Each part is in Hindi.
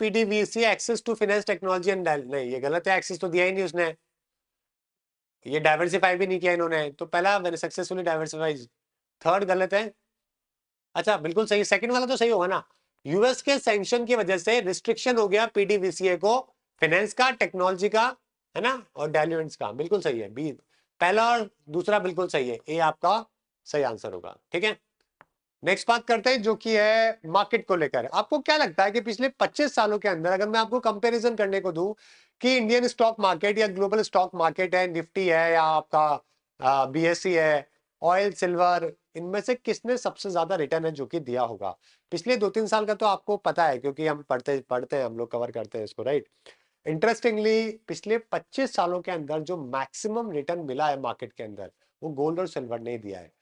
पीडीवीसी access to finance technology and नहीं, ये गलत है, एक्सेस तो दिया ही नहीं उसने, ये डाइवर्सिफाई भी नहीं किया इन्होंने, तो पहला सक्सेसफुली डाइवर्सिफाई, थर्ड गलत है। अच्छा बिल्कुल सही, सेकंड वाला तो सही होगा ना, यूएस के सैंक्शन की वजह से रिस्ट्रिक्शन हो गया पीडीवीसीए को, फाइनेंस का, टेक्नोलॉजी का, है ना, और डायल्यूएंट्स का, बिल्कुल सही है बी, पहला और दूसरा बिल्कुल सही है, ए आपका सही आंसर होगा। ठीक है, नेक्स्ट बात करते हैं जो कि है मार्केट को लेकर। आपको क्या लगता है कि पिछले 25 सालों के अंदर अगर मैं आपको कंपैरिजन करने को दूं कि इंडियन स्टॉक मार्केट या ग्लोबल स्टॉक मार्केट है, निफ्टी है या आपका बीएससी है, ऑयल, सिल्वर, इनमें से किसने सबसे ज्यादा रिटर्न है जो कि दिया होगा पिछले 2-3 साल का? तो आपको पता है क्योंकि हम पढ़ते पढ़ते हैं, हम लोग कवर करते हैं इसको, राइट। इंटरेस्टिंगली पिछले 25 सालों के अंदर जो मैक्सिमम रिटर्न मिला है मार्केट के अंदर, वो गोल्ड और सिल्वर ने दिया है।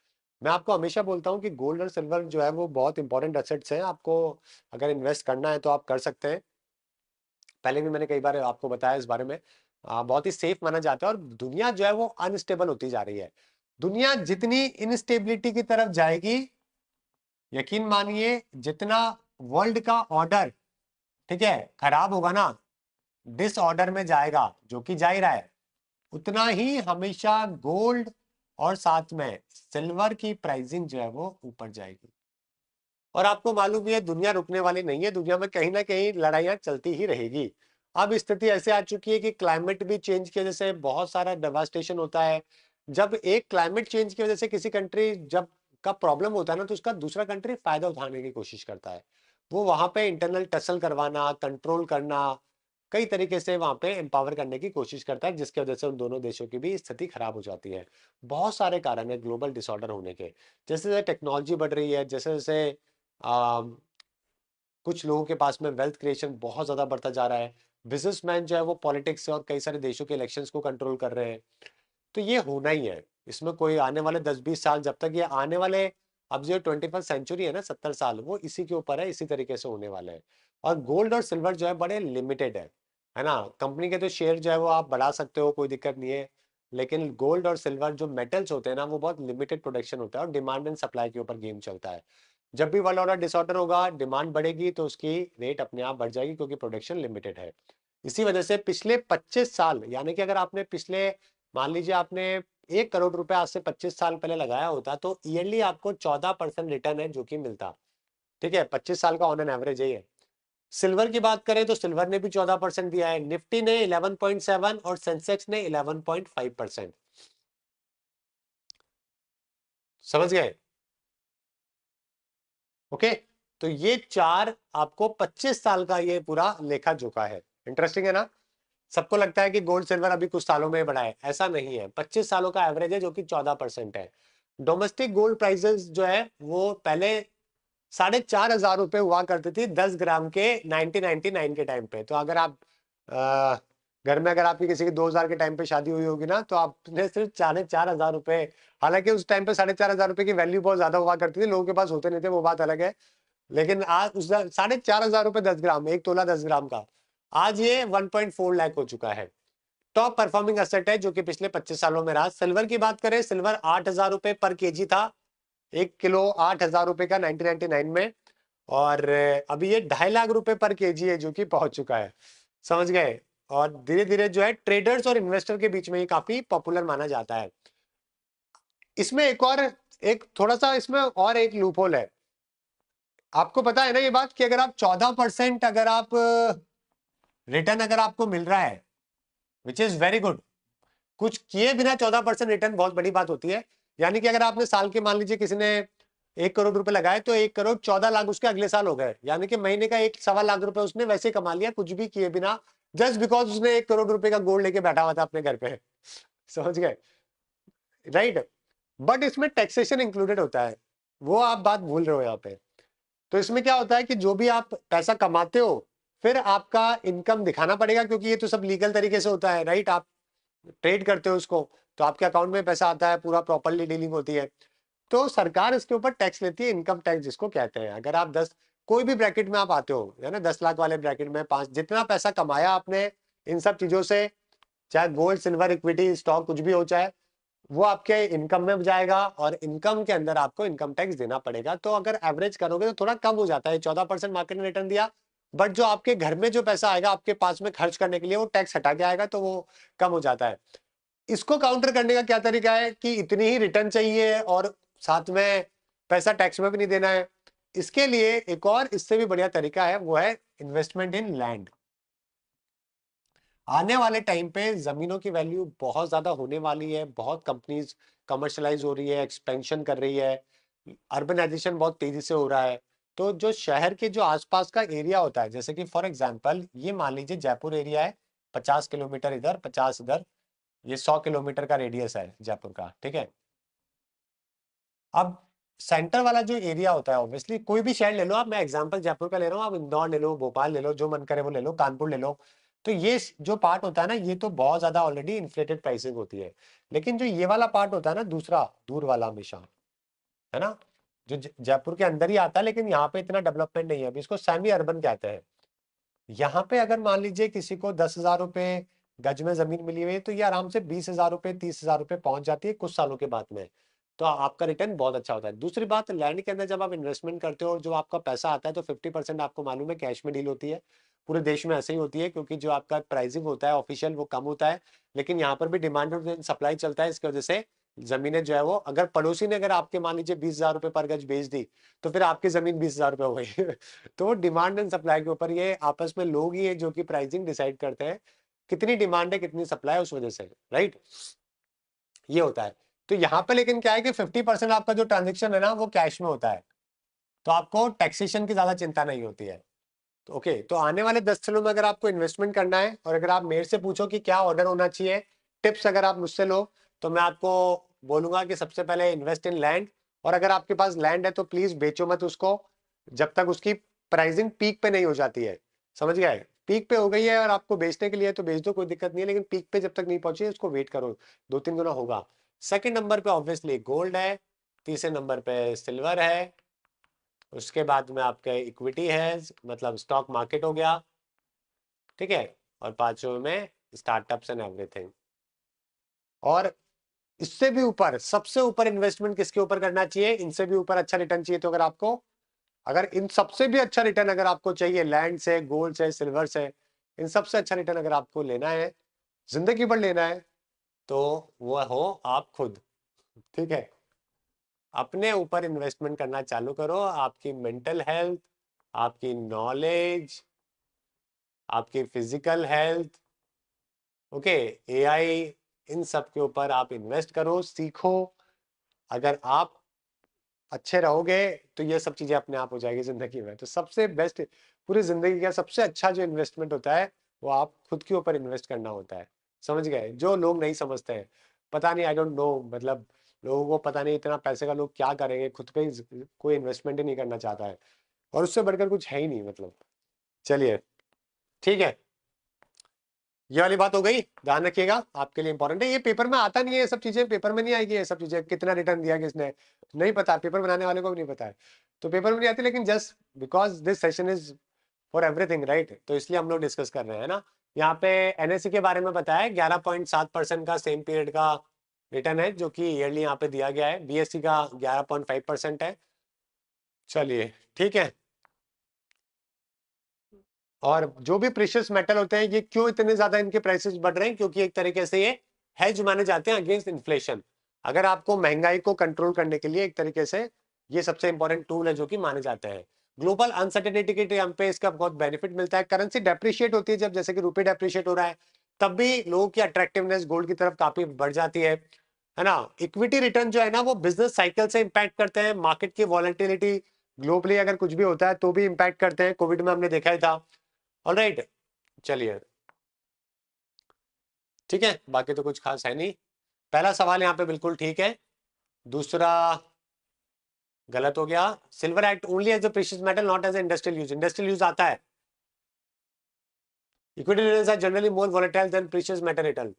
मैं आपको हमेशा बोलता हूं कि गोल्ड और सिल्वर जो है वो बहुत इंपॉर्टेंट एसेट्स हैं, आपको अगर इन्वेस्ट करना है तो आप कर सकते हैं। पहले भी मैंने कई बार आपको बताया इस बारे में, बहुत ही सेफ माना जाता है। और दुनिया जो है वो अनस्टेबल होती जा रही है, दुनिया जितनी इनस्टेबिलिटी की तरफ जाएगी, यकीन मानिए जितना वर्ल्ड का ऑर्डर, ठीक है, खराब होगा ना, डिसऑर्डर में जाएगा, जो कि जा ही रहा है, उतना ही हमेशा गोल्ड और साथ में सिल्वर की प्राइसिंग जो है वो ऊपर जाएगी। और आपको मालूम भी है दुनिया रुकने वाली नहीं है, दुनिया में कहीं ना कहीं लड़ाइयां चलती ही रहेगी। अब स्थिति ऐसे आ चुकी है कि क्लाइमेट भी चेंज की वजह से बहुत सारा डेवास्टेशन होता है। जब एक क्लाइमेट चेंज की वजह से किसी कंट्री जब का प्रॉब्लम होता है ना, तो उसका दूसरा कंट्री फायदा उठाने की कोशिश करता है, वो वहां पे इंटरनल टसल करवाना, कंट्रोल करना, कई तरीके से वहां पे एम्पावर करने की कोशिश करता है, जिसकी वजह से उन दोनों देशों की भी स्थिति खराब हो जाती है। बहुत सारे कारण है ग्लोबल डिसऑर्डर होने के, जैसे जैसे टेक्नोलॉजी बढ़ रही है, जैसे जैसे कुछ लोगों के पास में वेल्थ क्रिएशन बहुत ज्यादा बढ़ता जा रहा है, बिजनेसमैन जो है वो पॉलिटिक्स से और कई सारे देशों के इलेक्शंस को कंट्रोल कर रहे हैं, तो ये होना ही है। इसमें कोई आने वाले 10-20 साल, जब तक ये आने वाले, अब जो 21st सेंचुरी है ना, 70 साल, वो इसी के ऊपर है, इसी तरीके से होने वाले हैं। और गोल्ड और सिल्वर जो है बड़े लिमिटेड है ना, कंपनी के तो शेयर जो है वो आप बढ़ा सकते हो, कोई दिक्कत नहीं है, लेकिन गोल्ड और सिल्वर जो मेटल्स होते हैं ना, वो बहुत लिमिटेड प्रोडक्शन होता है और डिमांड एंड सप्लाई के ऊपर गेम चलता है। जब भी वर्ल्ड ऑर्डर डिसऑर्डर होगा, डिमांड बढ़ेगी तो उसकी रेट अपने आप बढ़ जाएगी, क्योंकि प्रोडक्शन लिमिटेड है। इसी वजह से पिछले 25 साल, यानी कि अगर आपने पिछले, मान लीजिए आपने 1 करोड़ रुपए आज से 25 साल पहले लगाया होता, तो ईयरली आपको 14% रिटर्न है जो कि मिलता। ठीक है, 25 साल का ऑन एन एवरेज है ये। सिल्वर की बात करें तो सिल्वर ने भी 14% दिया है, निफ्टी ने 11.7 और सेंसेक्स ने 11.5%। समझ गए? ओके, तो ये चार आपको 25 साल का ये पूरा लेखा जोखा है। इंटरेस्टिंग है ना? सबको लगता है कि गोल्ड सिल्वर अभी कुछ सालों में बढ़ा है, ऐसा नहीं है, 25 सालों का एवरेज है जो कि 14% है। डोमेस्टिक गोल्ड प्राइसेस जो है वो पहले 4,500 रुपए हुआ करती थी 10 ग्राम के 1999 के टाइम पे। तो अगर आप घर में, अगर आपकी किसी की 2000 के टाइम पे शादी हुई होगी ना, तो आपने सिर्फ 4,500 रुपए, हालांकि उस टाइम पे 4,500 रुपए की वैल्यू बहुत ज्यादा हुआ करती थी, लोगों के पास होते नहीं थे, वो बात अलग है, लेकिन आज उस 4,500 रुपए 10 ग्राम, 1 तोला 10 ग्राम का, आज ये 1.4 लाख हो चुका है। टॉप परफॉर्मिंग एसेट है जो कि पिछले 25 सालों में रहा। सिल्वर की बात करें, सिल्वर 8,000 रुपए पर केजी था, 1 किलो 8,000 रुपए का 1999 में, और अभी ये 2.5 लाख रुपए पर केजी है जो कि पहुंच चुका है। समझ गए? और धीरे धीरे जो है ट्रेडर्स और इन्वेस्टर के बीच में ये काफी पॉपुलर माना जाता है। इसमें एक और, एक थोड़ा सा इसमें और एक लूपहोल है। आपको पता है ना ये बात कि अगर आप 14% अगर आप रिटर्न अगर आपको मिल रहा है, विच इज वेरी गुड, कुछ किए बिना 14% रिटर्न बहुत बड़ी बात होती है। यानी कि अगर आपने साल के, मान लीजिए किसी ने 1 करोड़ रुपए लगाए, तो 1 करोड़ 14 लाख उसके अगले साल हो गए, यानी कि महीने का 1.25 लाख रुपए उसने वैसे कमा लिया, कुछ भी किए बिना, जस्ट बिकॉज उसने 1 करोड़ रुपए का गोल्ड लेके बैठा हुआ था अपने घर पे। समझ गए? राइट। बट इसमें टैक्सेशन इंक्लूडेड होता है, वो आप बात भूल रहे हो यहाँ पे। तो इसमें क्या होता है कि जो भी आप पैसा कमाते हो, फिर आपका इनकम दिखाना पड़ेगा, क्योंकि ये तो सब लीगल तरीके से होता है, राइट। आप ट्रेड करते हो उसको, तो आपके अकाउंट में पैसा आता है, पूरा प्रॉपरली डीलिंग होती है, तो सरकार इसके ऊपर टैक्स लेती है, इनकम टैक्स जिसको कहते हैं। अगर आप 10, कोई भी ब्रैकेट में आप आते हो, है ना, 10 लाख वाले ब्रैकेट में, 5, जितना पैसा कमाया आपने इन सब चीजों से, चाहे गोल्ड सिल्वर इक्विटी स्टॉक कुछ भी हो, चाहे वो आपके इनकम में जाएगा, और इनकम के अंदर आपको इनकम टैक्स देना पड़ेगा। तो अगर एवरेज करोगे तो थोड़ा कम हो जाता है, 14% मार्केट ने रिटर्न दिया, बट जो आपके घर में जो पैसा आएगा आपके पास में खर्च करने के लिए, वो टैक्स हटा के आएगा, तो वो कम हो जाता है। इसको काउंटर करने का क्या तरीका है कि इतनी ही रिटर्न चाहिए और साथ में पैसा टैक्स में भी नहीं देना है। इसके लिए एक और इससे भी बढ़िया तरीका है, वो है इन्वेस्टमेंट इन लैंड। आने वाले टाइम पे जमीनों की वैल्यू बहुत ज्यादा होने वाली है, बहुत कंपनीज कमर्शलाइज हो रही है, एक्सपेंशन कर रही है, अर्बनाइजेशन बहुत तेजी से हो रहा है। तो जो शहर के जो आसपास का एरिया होता है, जैसे कि फॉर एग्जांपल ये मान लीजिए जयपुर एरिया है, 50 किलोमीटर इधर 50 इधर, ये 100 किलोमीटर का रेडियस है जयपुर का, ठीक है। अब सेंटर वाला जो एरिया होता है, ऑब्वियसली कोई भी शहर ले लो आप, मैं एग्जांपल जयपुर का ले रहा हूँ, आप इंदौर ले लो, भोपाल ले लो, जो मन करे वो ले लो, कानपुर ले लो। तो ये जो पार्ट होता है ना, ये तो बहुत ज्यादा ऑलरेडी इन्फ्लेटेड प्राइसिंग होती है। लेकिन जो ये वाला पार्ट होता है ना, दूसरा दूर वाला, हमेशा, है ना, जो जयपुर के अंदर ही आता है, लेकिन यहाँ पे इतना डेवलपमेंट नहीं है अभी, इसको सेमी अर्बन कहते हैं। यहाँ पे अगर मान लीजिए किसी को 10,000 रुपए गज में जमीन मिली हुई है, तो ये आराम से 20,000 रुपए 30,000 रुपए पहुंच जाती है कुछ सालों के बाद में। तो आपका रिटर्न बहुत अच्छा होता है। दूसरी बात, लैंड के अंदर जब आप इन्वेस्टमेंट करते हो और जो आपका पैसा आता है, तो 50% आपको मालूम है कैश में डील होती है। पूरे देश में ऐसे ही होती है, क्योंकि जो आपका प्राइसिंग होता है ऑफिशियल वो कम होता है, लेकिन यहाँ पर भी डिमांड और सप्लाई चलता है। इसकी वजह से जमीनें जो है वो, अगर पड़ोसी ने अगर आपके मान लीजिए 20,000 रुपए पर गज बेच दी, तो फिर आपकी जमीन 20,000 रुपए हो गई। तो डिमांड एंड सप्लाई के ऊपर ये आपस में लोग ही है जो कि प्राइसिंग डिसाइड करते हैं, कितनी डिमांड है कितनी सप्लाई, उस वजह से, राइट, ये होता है। तो यहाँ पे लेकिन क्या है कि 50% आपका जो ट्रांजेक्शन है ना, वो कैश में होता है, तो आपको टैक्सेशन की ज्यादा चिंता नहीं होती है। तो ओके, तो आने वाले 10 सालों में अगर आपको इन्वेस्टमेंट करना है, और अगर आप मेरे से पूछो कि क्या ऑर्डर होना चाहिए, टिप्स अगर आप मुझसे लो, तो मैं आपको बोलूंगा कि सबसे पहले इन्वेस्ट इन लैंड। और अगर आपके पास लैंड है तो प्लीज बेचो मत उसको, जब तक उसकी प्राइसिंग पीक पे नहीं हो जाती है। समझ गए? पीक पे हो गई है और आपको बेचने के लिए, तो बेच दो, कोई दिक्कत नहीं है, लेकिन पीक पे जब तक नहीं पहुंची उसको वेट करो, 2-3 गुना होगा। सेकंड नंबर पे ऑब्वियसली गोल्ड है, तीसरे नंबर पे सिल्वर है, उसके बाद में आपके इक्विटी है, मतलब स्टॉक मार्केट हो गया, ठीक है, और पांचवें में स्टार्टअप्स एंड एवरीथिंग। और इससे भी ऊपर, सबसे ऊपर इन्वेस्टमेंट किसके ऊपर करना चाहिए, इनसे भी ऊपर अच्छा रिटर्न चाहिए, तो अगर आपको, अगर इन सबसे भी अच्छा रिटर्न अगर आपको चाहिए, लैंड से, गोल्ड से, सिल्वर से, इन सबसे अच्छा रिटर्न अगर आपको लेना है, जिंदगी भर लेना है, तो वो हो आप खुद, ठीक है। अपने ऊपर इन्वेस्टमेंट करना चालू करो, आपकी मेंटल हेल्थ, आपकी नॉलेज, आपकी फिजिकल हेल्थ, ओके, एआई, इन सब के ऊपर आप इन्वेस्ट करो, सीखो। अगर आप अच्छे रहोगे तो ये सब चीजें अपने आप हो जाएगी जिंदगी में। तो सबसे बेस्ट, पूरी जिंदगी का सबसे अच्छा जो इन्वेस्टमेंट होता है, वो आप खुद के ऊपर इन्वेस्ट करना होता है। समझ गए? जो लोग नहीं समझते हैं, पता नहीं, आई डोंट नो, मतलब लोगों को पता नहीं इतना पैसे का लोग क्या करेंगे, खुद पे ही कोई इन्वेस्टमेंट ही नहीं करना चाहता है, और उससे बढ़कर कुछ है ही नहीं, मतलब। चलिए, ठीक है, ये वाली बात हो गई, ध्यान रखिएगा, आपके लिए इंपॉर्टेंट है। ये पेपर में आता नहीं है, ये सब चीजें पेपर में नहीं आएगी, ये सब चीजें कितना रिटर्न दिया किसने, नहीं पता, पेपर बनाने वाले को भी नहीं पता है, तो पेपर में नहीं आती, लेकिन just because this session is for everything, right, तो इसलिए हम लोग डिस्कस कर रहे हैं ना। यहाँ पे एनएससी के बारे में बताया, 11.7% का सेम पीरियड का रिटर्न है, जो कि ईयरली यहाँ पे दिया गया है। बीएससी का 11.5% है। चलिए, ठीक है। और जो भी प्रेशियस मेटल होते हैं, ये क्यों इतने ज्यादा इनके प्राइसेस बढ़ रहे हैं, क्योंकि एक तरीके से ये हेज माने जाते हैं अगेंस्ट इन्फ्लेशन। अगर आपको महंगाई को कंट्रोल करने के लिए एक तरीके से ये सबसे इंपॉर्टेंट टूल है जो कि माने जाते हैं। ग्लोबल अनसर्टेनिटी के टाइम पे इसका बहुत बेनिफिट मिलता है। करेंसी डेप्रिशिएट होती है, जब जैसे कि रुपये डेप्रिशिएट हो रहा है, तब भी लोगों की अट्रैक्टिवनेस गोल्ड की तरफ काफी बढ़ जाती है ना। इक्विटी रिटर्न जो है ना, वो बिजनेस साइकिल से इंपैक्ट करते हैं, मार्केट की वॉलेटिलिटी, ग्लोबली अगर कुछ भी होता है तो भी इंपैक्ट करते हैं, कोविड में हमने देखा ही था। ऑलराइट, चलिए, ठीक है, बाकी तो कुछ खास है नहीं। पहला सवाल यहाँ पे बिल्कुल ठीक है, दूसरा गलत हो गया। Silver act only as a precious metal, not as industrial use. Industrial use आता है। Equity returns are generally more volatile than precious metal return.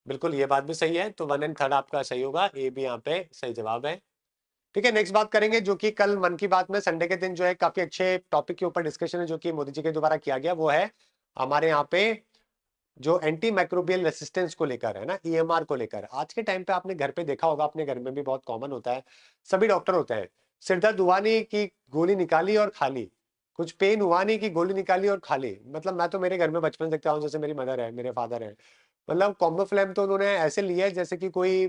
बिल्कुल, ये बात भी सही है, तो 1 एंड 3 आपका सही होगा, ए भी यहाँ पे सही जवाब है। ठीक है, नेक्स्ट बात करेंगे, जो कि कल मन की बात में संडे के दिन जो है काफी अच्छे टॉपिक के ऊपर डिस्कशन है, जो कि मोदी जी के द्वारा किया गया, वो है हमारे यहाँ पे जो एंटी माइक्रोबियल रेसिस्टेंस को लेकर है ना, ईएमआर को लेकर। आज के टाइम पे आपने घर पे देखा होगा, अपने घर में भी बहुत कॉमन होता है, सभी डॉक्टर होते हैं, सिर दर्द हुआ नहीं कि गोली निकाली और खा ली, कुछ पेन हुआ नहीं कि गोली निकाली और खा ली। मतलब मैं तो मेरे घर में बचपन से देखता हूँ, जैसे मेरी मदर है, मेरे फादर है, मतलब कॉम्बो फ्लेम तो उन्होंने ऐसे लिया है जैसे कि कोई